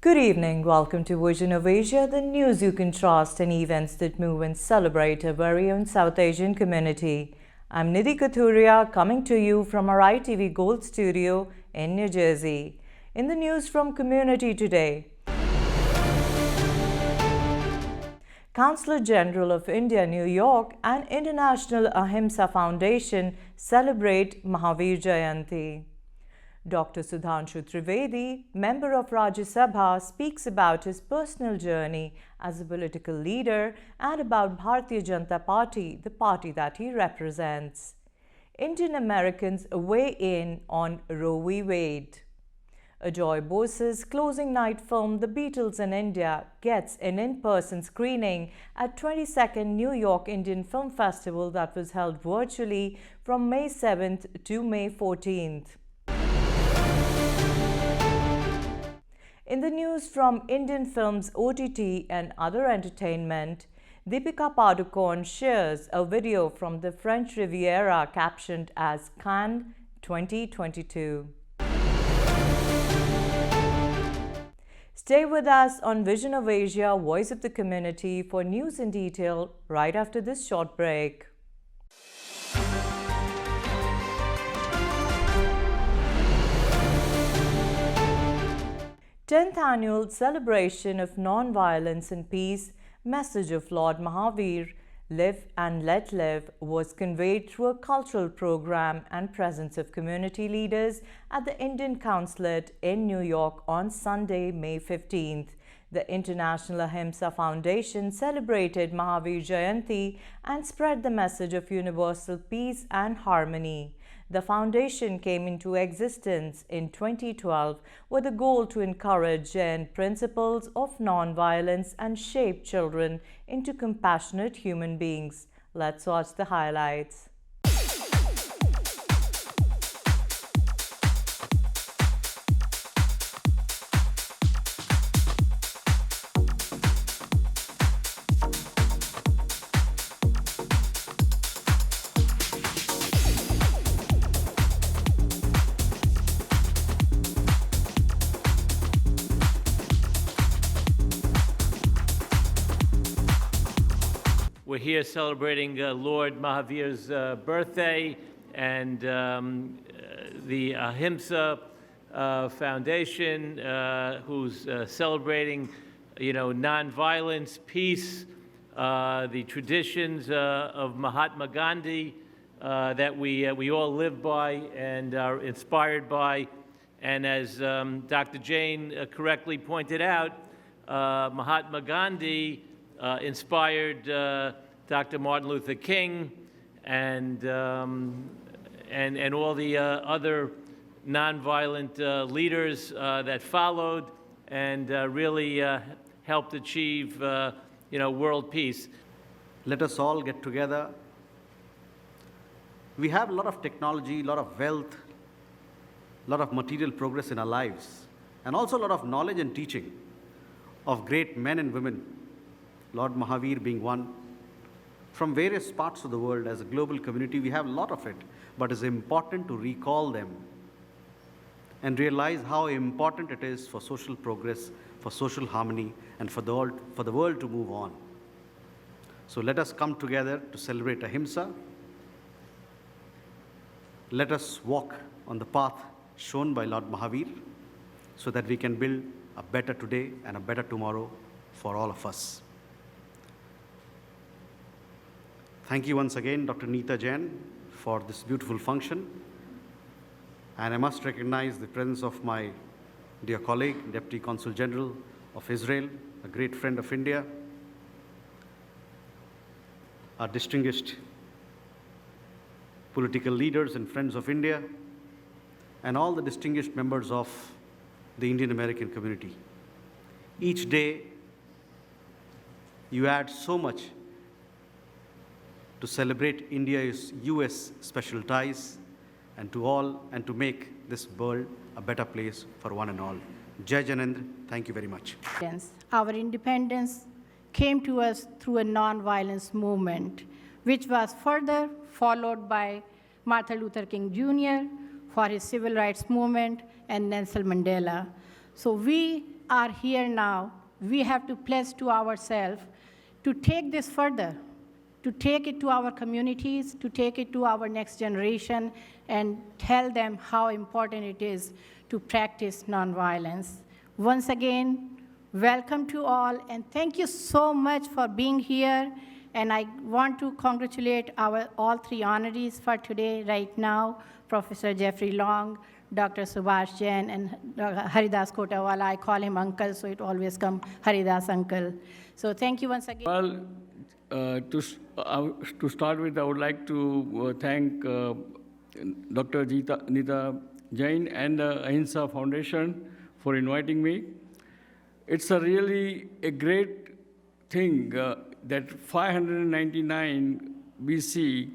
Good evening. Welcome to Vision of Asia, the news you can trust and events that move and celebrate our very own South Asian community. I'm Nidhi Kathuria, coming to you from our ITV Gold studio in New Jersey. In the news from community today, Consul General of India, New York and International Ahimsa Foundation celebrate Mahavir Jayanti. Dr. Sudhanshu Trivedi, member of Rajya Sabha, speaks about his personal journey as a political leader and about Bharatiya Janata Party, the party that he represents. Indian Americans weigh in on Roe v. Wade. Ajoy Bose's closing night film The Beatles in India gets an in-person screening at 22nd New York Indian Film Festival that was held virtually from May 7th to May 14th. In the news from Indian films, OTT and other entertainment, Deepika Padukone shares a video from the French Riviera captioned as Cannes 2022. Stay with us on Vision of Asia, Voice of the Community for news in detail right after this short break. 10th Annual Celebration of Non-Violence and Peace Message of Lord Mahavir, Live and Let Live, was conveyed through a cultural program and presence of community leaders at the Indian Consulate in New York on Sunday, May 15th. The International Ahimsa Foundation celebrated Mahavir Jayanti and spread the message of universal peace and harmony. The foundation came into existence in 2012 with a goal to encourage Jain principles of non-violence and shape children into compassionate human beings. Let's watch the highlights. We're here celebrating Lord Mahavir's birthday, and the Ahimsa Foundation, who's celebrating, nonviolence, peace, the traditions of Mahatma Gandhi that we all live by and are inspired by. And as Dr. Jain correctly pointed out, Mahatma Gandhi inspired Dr. Martin Luther King and all the other nonviolent leaders that followed and really helped achieve, world peace. Let us all get together. We have a lot of technology, a lot of wealth, a lot of material progress in our lives, and also a lot of knowledge and teaching of great men and women, Lord Mahavir being one. From various parts of the world, as a global community, we have a lot of it, but it's important to recall them and realize how important it is for social progress, for social harmony, and for the world to move on. So let us come together to celebrate Ahimsa. Let us walk on the path shown by Lord Mahavir so that we can build a better today and a better tomorrow for all of us. Thank you once again, Dr. Neeta Jain, for this beautiful function. And I must recognize the presence of my dear colleague, Deputy Consul General of Israel, a great friend of India, our distinguished political leaders and friends of India, and all the distinguished members of the Indian American community. Each day, you add so much to celebrate India's US special ties and to make this world a better place for one and all. Jai Janendra, thank you very much. Our independence came to us through a non-violence movement, which was further followed by Martin Luther King Jr. for his civil rights movement and Nelson Mandela. So we are here now, we have to pledge to ourselves to take this further, to take it to our communities, to take it to our next generation, and tell them how important it is to practice nonviolence. Once again, welcome to all, and thank you so much for being here. And I want to congratulate our all three honorees for today right now, Professor Jeffrey Long, Dr. Subhash Jain, and Haridas Kotawala. I call him uncle, so it always comes Haridas uncle. So thank you once again. Well, to start with, I would like to thank Dr. Nita Jain and the Ahimsa Foundation for inviting me. It's really a great thing that 599 BC,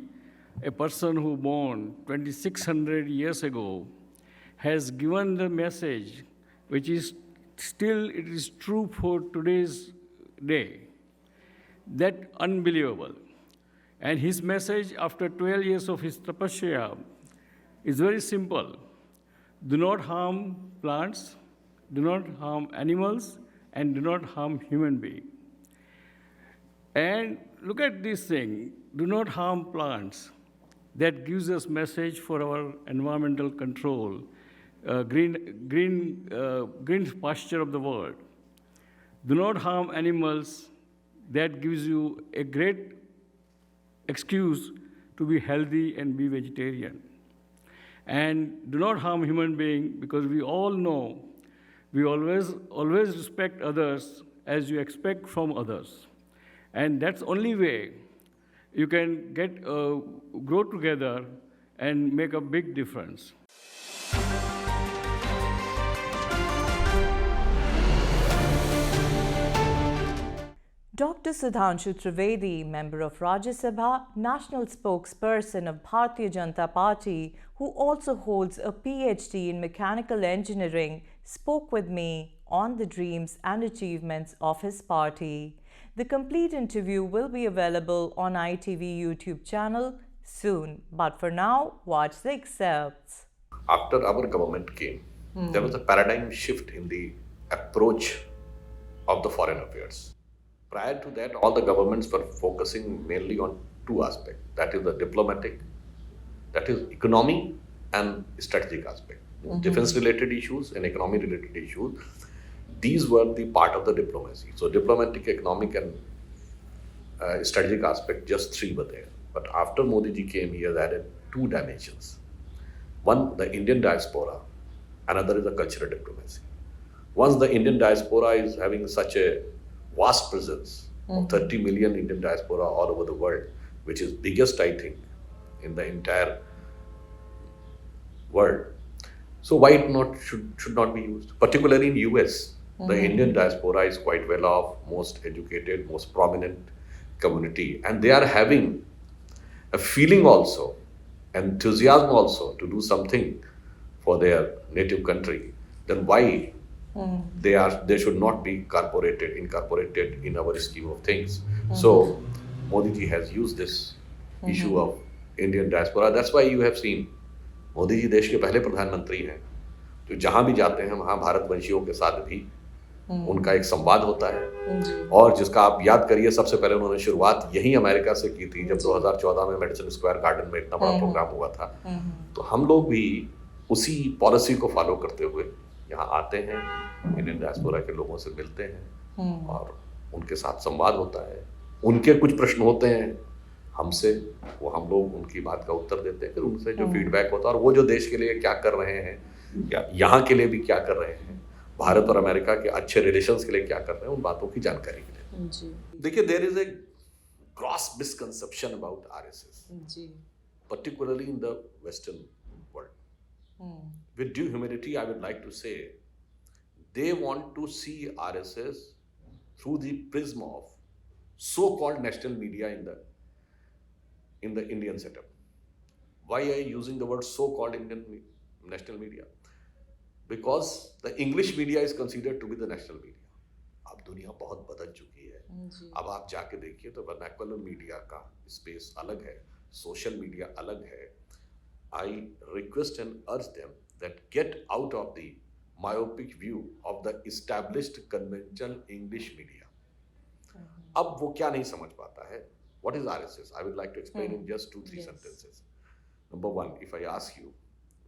a person who born 2600 years ago, has given the message, which is still, it is true for today's day. That unbelievable. And his message after 12 years of his tapasya is very simple. Do not harm plants, do not harm animals, and do not harm human beings. And look at this thing, do not harm plants. That gives us message for our environmental control, green pasture of the world. Do not harm animals. That gives you a great excuse to be healthy and be vegetarian. And do not harm human being, because we all know we always respect others as you expect from others. And that's the only way you can grow together and make a big difference. Dr. Sudhanshu Trivedi, member of Rajya Sabha, national spokesperson of Bharatiya Janata Party, who also holds a PhD in mechanical engineering, spoke with me on the dreams and achievements of his party. The complete interview will be available on ITV YouTube channel soon. But for now, watch the excerpts. After our government came, there was a paradigm shift in the approach of the foreign affairs. Prior to that, all the governments were focusing mainly on two aspects. That is the diplomatic, that is economy and strategic aspect. Defense-related issues and economy-related issues, these were the part of the diplomacy. So diplomatic, economic and strategic aspect, just three were there. But after Modi ji came, he has added two dimensions. One, the Indian diaspora, another is the cultural diplomacy. Once the Indian diaspora is having such a vast presence of 30 million Indian diaspora all over the world, which is biggest, I think, in the entire world. So why it should not be used? Particularly in US, the Indian diaspora is quite well off, most educated, most prominent community, and they are having a feeling also, enthusiasm also to do something for their native country. Then why they should not be incorporated in our scheme of things. So Modi ji has used this issue of Indian diaspora. That's why you have seen Modi ji देश के पहले प्रधानमंत्री हैं जो जहां भी जाते हैं वहां भारतवंशियों के साथ भी उनका एक संवाद होता है, और जिसका आप याद करिए सबसे पहले उन्होंने शुरुआत यही अमेरिका से की थी जब 2014 में मेडिसन स्क्वायर गार्डन में इतना बड़ा प्रोग्राम हुआ था। तो हम लोग भी उसी पॉलिसी को फॉलो करते हुए यहाँ आते हैं, इंडियन डायस्पोरा के लोगों से मिलते हैं और उनके साथ संवाद होता है। उनके कुछ प्रश्न होते हैं हमसे, वो हम लोग उनकी बात का उत्तर देते हैं, फिर उनसे जो फीडबैक होता है और वो जो देश के लिए क्या कर रहे हैं या यहाँ के लिए भी क्या कर रहे हैं, भारत और अमेरिका के अच्छे रिलेशंस के लिए क्या कर रहे हैं, उन बातों की जानकारी के लिए। देखिए, there is a gross misconception about RSS, particularly in the Western world. With due humility, I would like to say they want to see RSS through the prism of so-called national media in the Indian setup. Why are you using the word so-called Indian national media? Because the English media is considered to be the national media. अब दुनिया बहुत बदल चुकी है। अब आप जाके देखिए तो वर्नाकुलर मीडिया का स्पेस अलग है, सोशल मीडिया अलग है। I request and urge them that get out of the myopic view of the established conventional English media. अब वो क्या नहीं समझ पाता है? What is RSS? I would like to explain in just 2-3 sentences. Number one, if I ask you,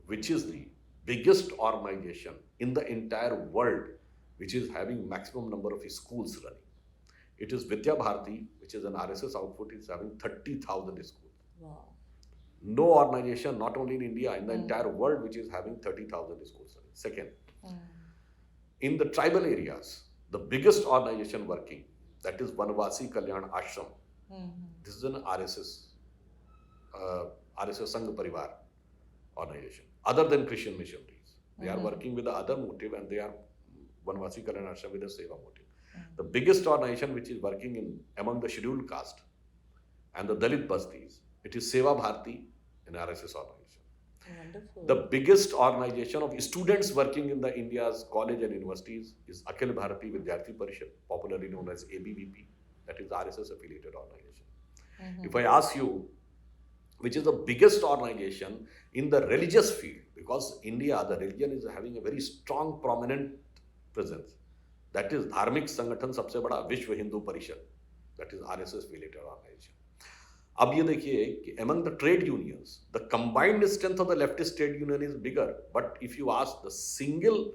which is the biggest organization in the entire world which is having maximum number of schools running? It is Vidya Bharati, which is an RSS output, is having 30,000 schools. Wow. No organization, not only in India, in the entire world, which is having 30,000 schools running. Second, in the tribal areas, the biggest organization working, that is Vanvasi Kalyan Ashram. This is an RSS Sangh Parivar organization, other than Christian missionaries. They are working with the other motive, and they are Vanvasi Kalyan Ashram with the Seva motive. The biggest organization which is working among the scheduled caste and the Dalit Bastis, it is Seva Bharati, an RSS organization. Wonderful. The biggest organization of students working in the India's college and universities is Akhil Bharati Vidyarthi Parishad, popularly known as ABVP, that is the RSS affiliated organization. If I ask you, which is the biggest organization in the religious field, because India, the religion is having a very strong, prominent presence. That is धार्मिक संगठन सबसे बड़ा विश्व Hindu Parishad, that is RSS affiliated organization. अब ये देखिए कि among the trade unions, the combined strength of the leftist trade union is bigger. But if you ask the single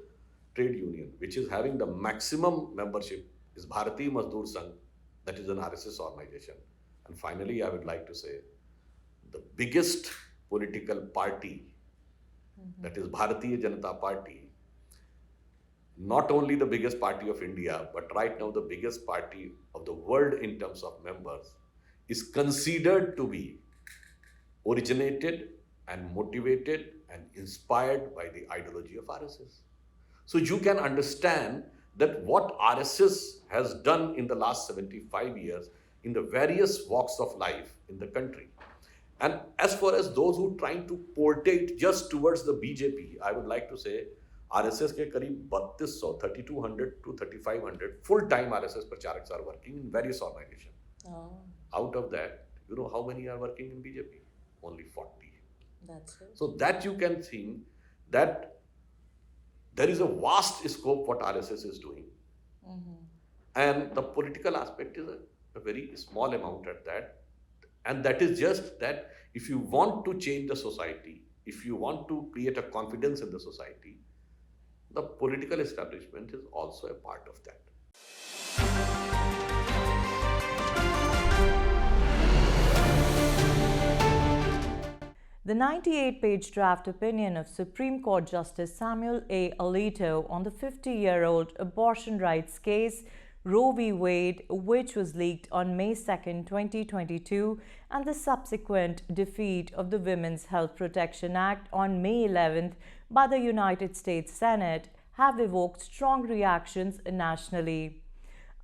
trade union which is having the maximum membership is Bharatiya Mazdoor Sangh, that is an RSS organization. And finally, I would like to say the biggest political party, that is Bharatiya Janata Party, not only the biggest party of India, but right now the biggest party of the world in terms of members, is considered to be originated and motivated and inspired by the ideology of RSS. So you can understand that what RSS has done in the last 75 years in the various walks of life in the country. And as far as those who are trying to portray just towards the BJP, I would like to say RSS के करीब 3200, 3200 to 3500 full-time RSS प्रचारक are working in various organizations. Out of that, you know how many are working in BJP? Only 40. That's it. So that you can think that there is a vast scope what RSS is doing. And the political aspect is a very small amount at that. And that is just that if you want to change the society, if you want to create a confidence in the society, the political establishment is also a part of that. The 98-page draft opinion of Supreme Court Justice Samuel A. Alito on the 50-year-old abortion rights case Roe v. Wade, which was leaked on May 2, 2022, and the subsequent defeat of the Women's Health Protection Act on May 11th by the United States Senate, have evoked strong reactions nationally.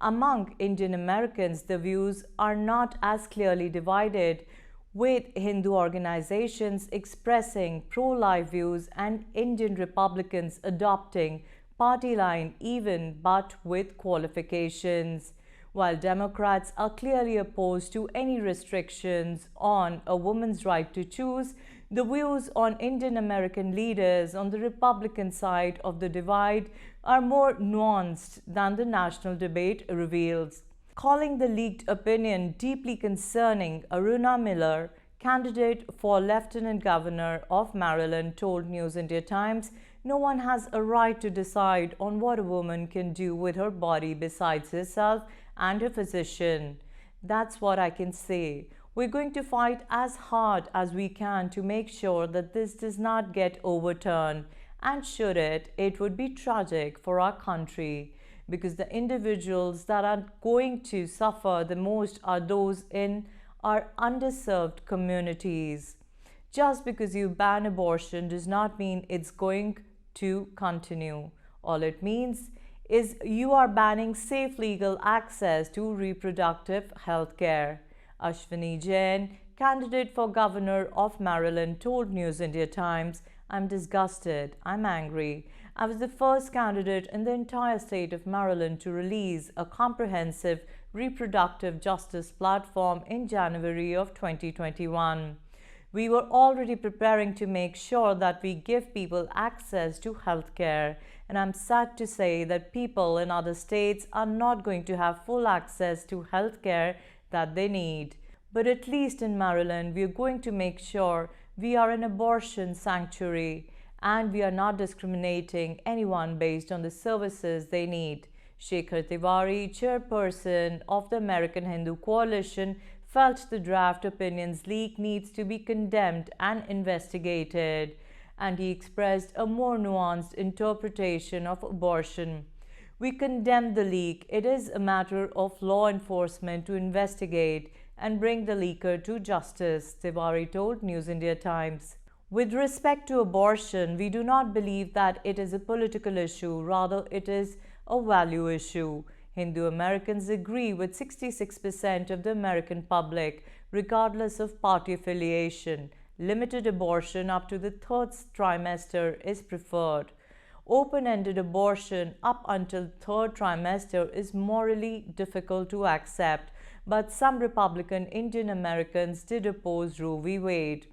Among Indian Americans, the views are not as clearly divided, with Hindu organizations expressing pro-life views and Indian Republicans adopting party line even, but with qualifications, while Democrats are clearly opposed to any restrictions on a woman's right to choose. The views on Indian American leaders on the Republican side of the divide are more nuanced than the national debate reveals. Calling the leaked opinion deeply concerning, Aruna Miller, candidate for Lieutenant Governor of Maryland, told News India Times, "No one has a right to decide on what a woman can do with her body besides herself and her physician. That's what I can say. We're going to fight as hard as we can to make sure that this does not get overturned. And should it, it would be tragic for our country, because the individuals that are going to suffer the most are those in our underserved communities. Just because you ban abortion does not mean it's going to continue. All it means is you are banning safe legal access to reproductive health care." Ashwini Jain, candidate for governor of Maryland, told News India Times, "I'm disgusted, I'm angry. I was the first candidate in the entire state of Maryland to release a comprehensive reproductive justice platform in January of 2021. We were already preparing to make sure that we give people access to healthcare, and I'm sad to say that people in other states are not going to have full access to healthcare that they need. But at least in Maryland, we are going to make sure we are an abortion sanctuary and we are not discriminating anyone based on the services they need. Shekhar Tiwari, chairperson of the American Hindu Coalition, felt the draft opinions leak needs to be condemned and investigated, and he expressed a more nuanced interpretation of abortion. We condemn the leak. It is a matter of law enforcement to investigate and bring the leaker to justice, Tiwari told News India Times. With respect to abortion, we do not believe that it is a political issue, rather it is a value issue. Hindu Americans agree with 66% of the American public, regardless of party affiliation. Limited abortion up to the third trimester is preferred. Open-ended abortion up until third trimester is morally difficult to accept, but some Republican Indian Americans did oppose Roe v. Wade.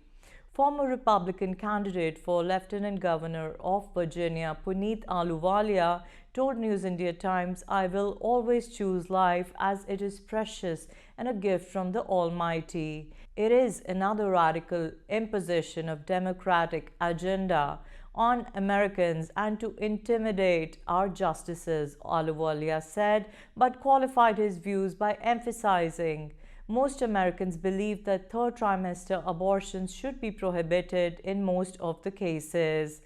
Former Republican candidate for Lieutenant Governor of Virginia, Puneet Ahluwalia, told News India Times, "I will always choose life as it is precious and a gift from the Almighty." It is another radical imposition of Democratic agenda on Americans and to intimidate our justices, Ahluwalia said, but qualified his views by emphasizing most Americans believe that third trimester abortions should be prohibited in most of the cases.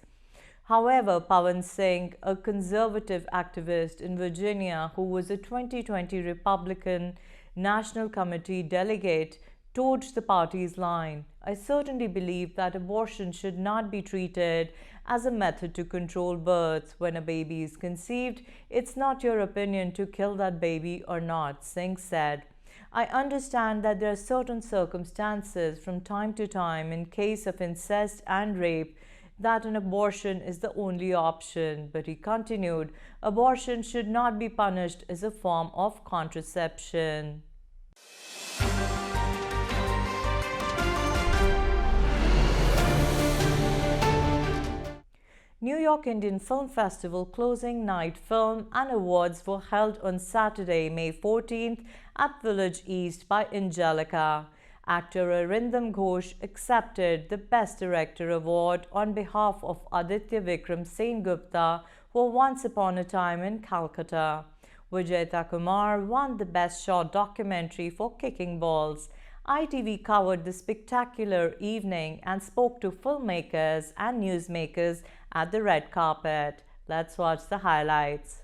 However, Pawan Singh, a conservative activist in Virginia who was a 2020 Republican National Committee delegate, toed the party's line. "I certainly believe that abortion should not be treated as a method to control births. When a baby is conceived, it's not your opinion to kill that baby or not," Singh said. "I understand that there are certain circumstances from time to time in case of incest and rape that an abortion is the only option," but he continued, "Abortion should not be punished as a form of contraception." New York Indian Film Festival closing night film and awards were held on Saturday, May 14th at Village East by Angelica. Actor Arindam Ghosh accepted the Best Director award on behalf of Aditya Vikram Sengupta for Once Upon a Time in Calcutta. Vijayta Kumar won the Best Short Documentary for Kicking Balls. ITV covered the spectacular evening and spoke to filmmakers and newsmakers at the red carpet. Let's watch the highlights.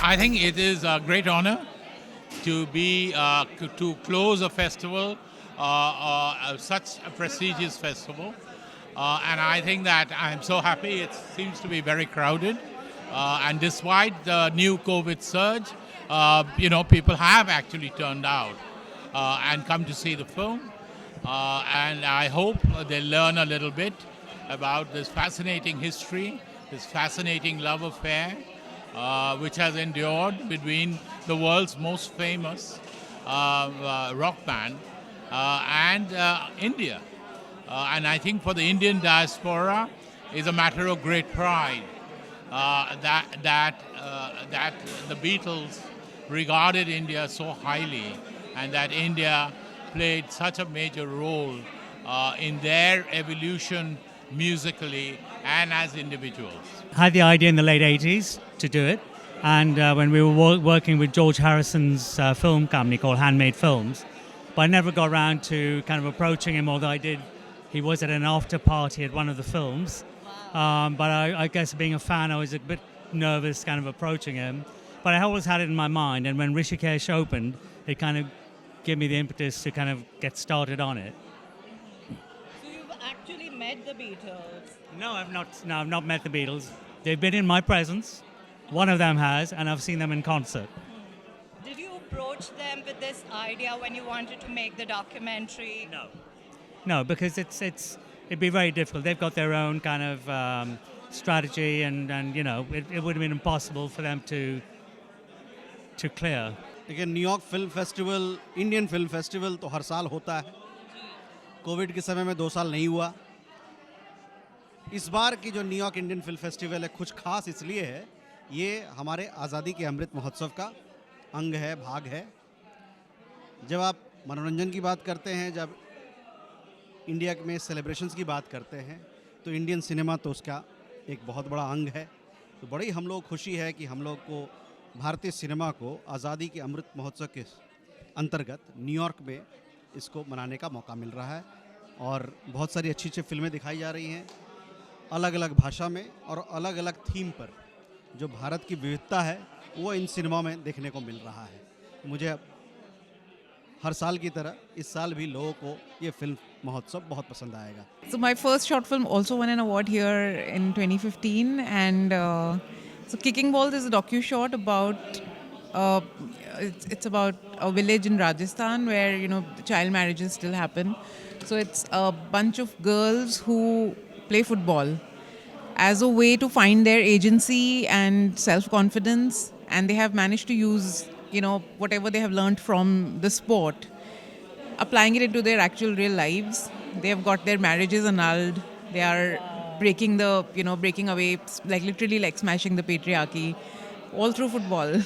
I think it is a great honor to be to close a festival, such a prestigious festival, and I think that I'm so happy. It seems to be very crowded, and despite the new COVID surge, people have actually turned out and come to see the film, and I hope they learn a little bit about this fascinating history, this fascinating love affair, which has endured between the world's most famous rock band and India. And I think for the Indian diaspora, is a matter of great pride that the Beatles regarded India so highly, and that India played such a major role in their evolution musically and as individuals. Had the idea in the late 80s to do it, and when we were working with George Harrison's film company called Handmade Films, but I never got around to kind of approaching him, although I did. He was at an after party at one of the films. But I guess being a fan, I was a bit nervous kind of approaching him. But I always had it in my mind, and when Rishikesh opened, it kind of gave me the impetus to kind of get started on it. So you've actually met the Beatles? No, I've not met the Beatles. They've been in my presence. One of them has, and I've seen them in concert. Did you approach them with this idea when you wanted to make the documentary? No, because it'd be very difficult. They've got their own kind of strategy, and you know, it would have been impossible for them to clear. देखिए New York film festival, Indian film festival तो हर साल होता है। Covid के समय में 2 साल नहीं हुआ। इस बार की जो न्यूयॉर्क इंडियन फिल्म फेस्टिवल है कुछ खास इसलिए है, ये हमारे आज़ादी के अमृत महोत्सव का अंग है, भाग है। जब आप मनोरंजन की बात करते हैं, जब इंडिया में सेलिब्रेशंस की बात करते हैं, तो इंडियन सिनेमा तो उसका एक बहुत बड़ा अंग है। तो बड़ी हम लोग खुशी है कि हम लोग को भारतीय सिनेमा को आज़ादी के अमृत महोत्सव के अंतर्गत न्यूयॉर्क में इसको मनाने का मौका मिल रहा है, और बहुत सारी अच्छी अच्छी फिल्में दिखाई जा रही हैं अलग अलग भाषा में और अलग अलग थीम पर। जो भारत की विविधता है वो इन सिनेमा में देखने को मिल रहा है। मुझे हर साल की तरह इस साल भी लोगों को ये फिल्म महोत्सव बहुत पसंद आएगा। So my first short film also won an award here in 2015, and so Kicking Balls is a docu-short about it's about a village in Rajasthan where, you know, child marriages still happen. So it's a bunch of girls who play football as a way to find their agency and self-confidence, and they have managed to use, you know, whatever they have learned from the sport, applying it into their actual real lives. They have got their marriages annulled. They are breaking away, like literally like smashing the patriarchy, all through football.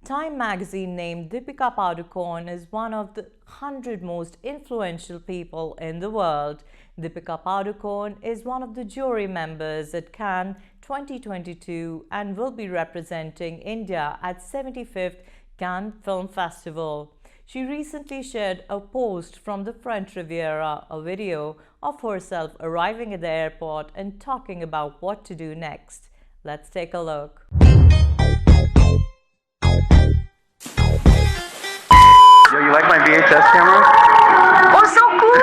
Time magazine named Deepika Padukone as one of the 100 most influential people in the world. Deepika Padukone is one of the jury members at Cannes 2022 and will be representing India at 75th Cannes Film Festival. She recently shared a post from the French Riviera, a video of herself arriving at the airport and talking about what to do next. Let's take a look. Yo, you like my VHS camera? Oh, so cool!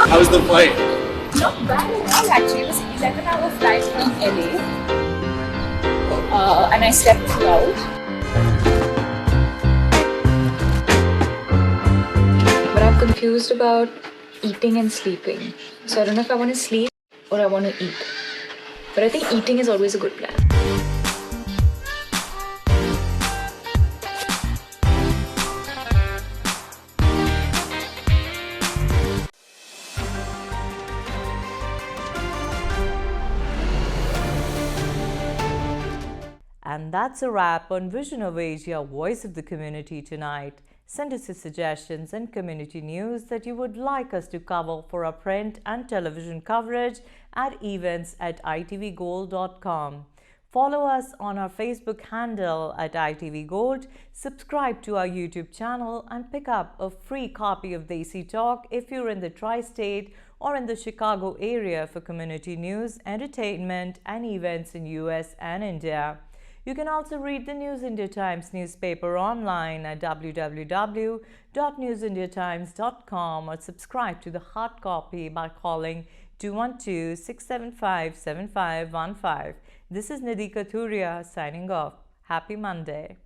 How was the flight? Not bad at all, actually. It was 11-hour flight from LA. And I slept throughout. But I'm confused about eating and sleeping. So I don't know if I want to sleep or I want to eat. But I think eating is always a good plan. And that's a wrap on Vision of Asia, Voice of the Community tonight. Send us your suggestions and community news that you would like us to cover for our print and television coverage at events@itvgold.com. Follow us on our Facebook handle at itvgold, subscribe to our YouTube channel, and pick up a free copy of Desi Talk if you're in the tri-state or in the Chicago area for community news, entertainment, and events in US and India. You can also read the News India Times newspaper online at www.newsindiatimes.com or subscribe to the hard copy by calling 212-675-7515. This is Nidhi Kathuria signing off. Happy Monday.